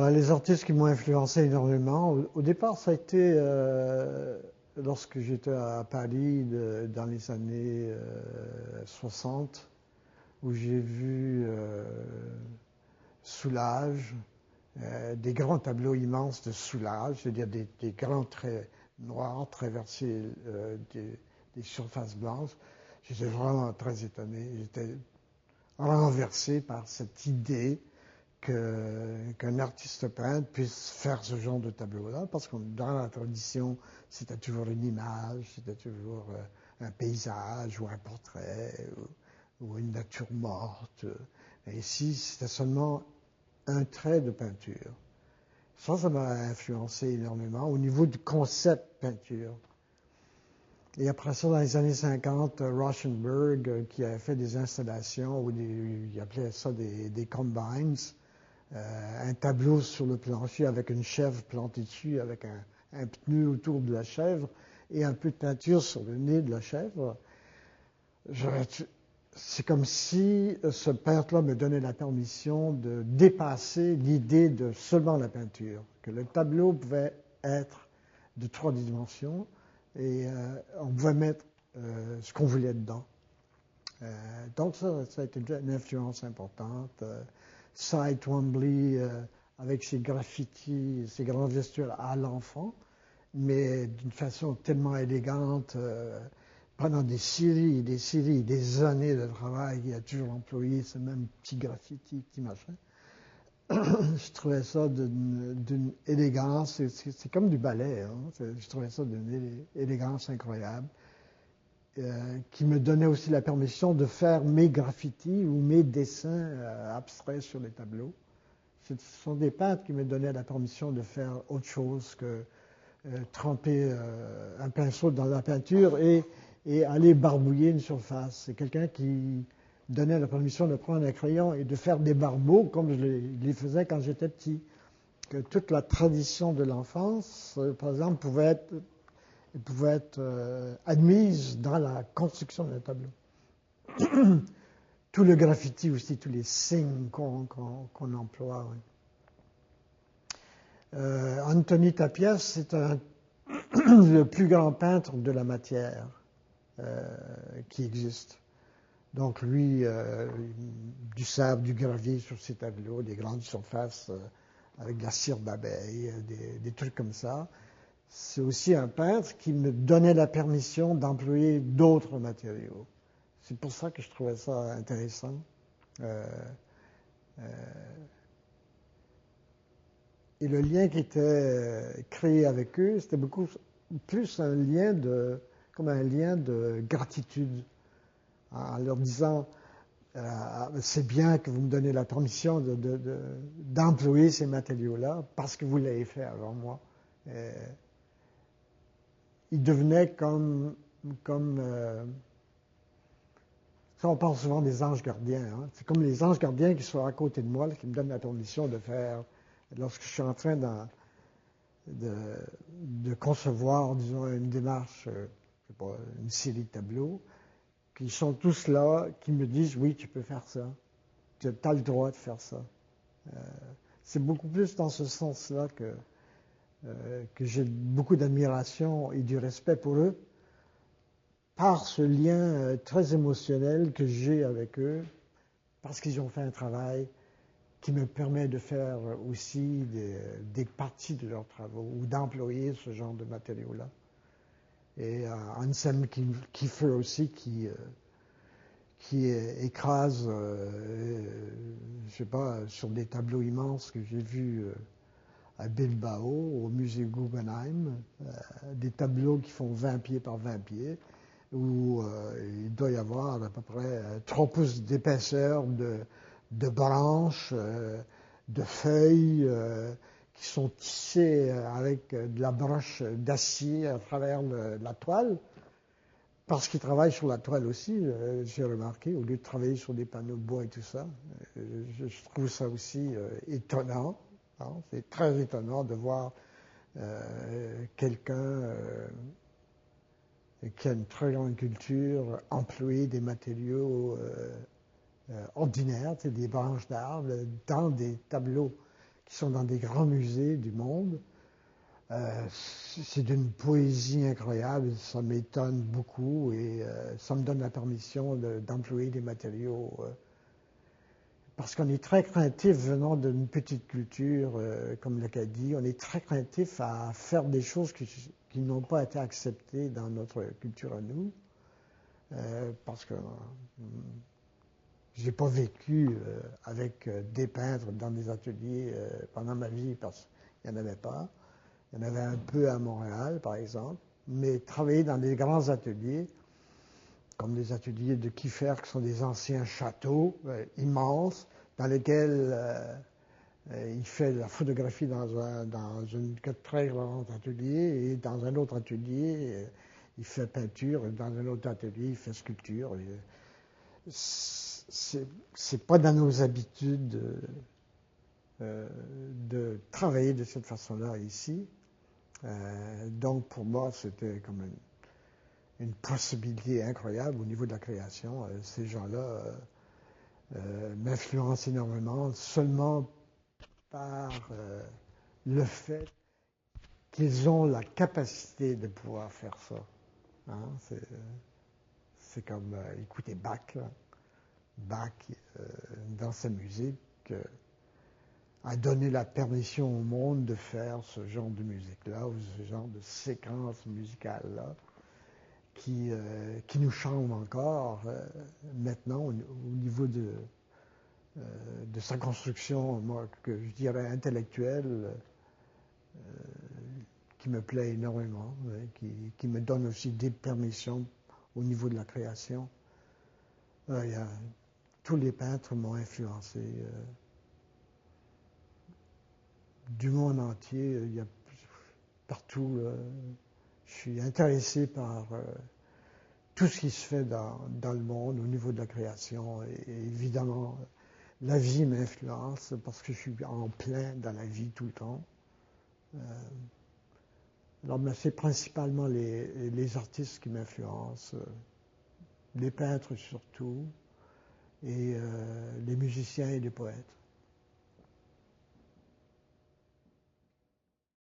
Les artistes qui m'ont influencé énormément, au départ, ça a été lorsque j'étais à Paris dans les années 60, où j'ai vu Soulage, des grands tableaux immenses de Soulage, c'est-à-dire des grands traits noirs traverser des surfaces blanches. J'étais vraiment très étonné, j'étais renversé par cette idée qu'un artiste peintre puisse faire ce genre de tableau-là, parce que dans la tradition, c'était toujours une image, c'était toujours un paysage ou un portrait ou une nature morte. Et ici, c'était seulement un trait de peinture. Ça m'a influencé énormément au niveau du concept peinture. Et après ça, dans les années 50, Rauschenberg, qui avait fait des installations, ou il appelait ça des combines, un tableau sur le plancher avec une chèvre plantée dessus, avec un pneu autour de la chèvre et un peu de peinture sur le nez de la chèvre. C'est comme si ce peintre-là me donnait la permission de dépasser l'idée de seulement la peinture, que le tableau pouvait être de 3 dimensions et on pouvait mettre ce qu'on voulait dedans. Donc ça a été une influence importante. Cy Twombly avec ses graffitis, ses grands gestuels à l'enfant, mais d'une façon tellement élégante. Pendant des séries, des années de travail, il a toujours employé ce même petit graffiti, petit machin. Je trouvais ça d'une élégance, c'est comme du ballet, hein. Je trouvais ça d'une élégance incroyable, qui me donnait aussi la permission de faire mes graffitis ou mes dessins abstraits sur les tableaux. Ce sont des peintres qui me donnaient la permission de faire autre chose que tremper un pinceau dans la peinture et aller barbouiller une surface. C'est quelqu'un qui donnait la permission de prendre un crayon et de faire des barbeaux comme je les faisais quand j'étais petit. Que toute la tradition de l'enfance, par exemple, pouvait être admise dans la construction d'un tableau. Tout le graffiti aussi, tous les signes qu'on emploie. Oui. Anthony Tapies, c'est le plus grand peintre de la matière qui existe. Donc lui, du sable, du gravier sur ses tableaux, des grandes surfaces avec de la cire d'abeille, des trucs comme ça. C'est aussi un peintre qui me donnait la permission d'employer d'autres matériaux. C'est pour ça que je trouvais ça intéressant. Et le lien qui était créé avec eux, c'était beaucoup plus un lien comme un lien de gratitude, en leur disant c'est bien que vous me donnez la permission d'employer ces matériaux-là parce que vous l'avez fait avant moi. Ils devenaient comme ça, on parle souvent des anges gardiens. Hein. C'est comme les anges gardiens qui sont à côté de moi, là, qui me donnent la permission de faire, lorsque je suis en train de concevoir, disons, une démarche, une série de tableaux, puis ils sont tous là, qui me disent, oui, tu peux faire ça. Tu as le droit de faire ça. C'est beaucoup plus dans ce sens-là que j'ai beaucoup d'admiration et du respect pour eux, par ce lien très émotionnel que j'ai avec eux, parce qu'ils ont fait un travail qui me permet de faire aussi des parties de leurs travaux ou d'employer ce genre de matériaux-là. Et Anselm Kiefer aussi qui écrase, je sais pas, sur des tableaux immenses que j'ai vus à Bilbao, au musée Guggenheim, des tableaux qui font 20 pieds par 20 pieds, où il doit y avoir à peu près 3 pouces d'épaisseur de branches, de feuilles qui sont tissées avec de la broche d'acier à travers la toile, parce qu'ils travaillent sur la toile aussi, j'ai remarqué, au lieu de travailler sur des panneaux de bois et tout ça. Je trouve ça aussi étonnant. Hein, c'est très étonnant de voir quelqu'un qui a une très grande culture employer des matériaux ordinaires, des branches d'arbres, dans des tableaux qui sont dans des grands musées du monde. C'est d'une poésie incroyable, ça m'étonne beaucoup et ça me donne la permission d'employer des matériaux parce qu'on est très craintif venant d'une petite culture comme l'Acadie, on est très craintif à faire des choses qui n'ont pas été acceptées dans notre culture à nous parce que j'ai pas vécu avec des peintres dans des ateliers pendant ma vie parce qu'il n'y en avait pas. Il y en avait un peu à Montréal, par exemple, mais travailler dans des grands ateliers, comme les ateliers de Kiefer, qui sont des anciens châteaux immenses, dans lesquels il fait la photographie dans un très grand atelier, et dans un autre atelier, il fait peinture, et dans un autre atelier, il fait sculpture. C'est pas dans nos habitudes de travailler de cette façon-là ici. Donc pour moi, c'était comme une possibilité incroyable au niveau de la création. Ces gens-là m'influencent énormément seulement par le fait qu'ils ont la capacité de pouvoir faire ça. Hein? C'est comme écouter Bach. Là. Bach, dans sa musique, a donné la permission au monde de faire ce genre de musique-là, ou ce genre de séquence musicale-là, qui nous charme encore maintenant au niveau de sa construction, moi, que je dirais intellectuelle, qui me plaît énormément, qui me donne aussi des permissions au niveau de la création. Tous les peintres m'ont influencé. Du monde entier, il y a partout. Je suis intéressé par tout ce qui se fait dans le monde au niveau de la création. Et évidemment, la vie m'influence parce que je suis en plein dans la vie tout le temps. Alors, c'est principalement les artistes qui m'influencent, les peintres surtout, et les musiciens et les poètes.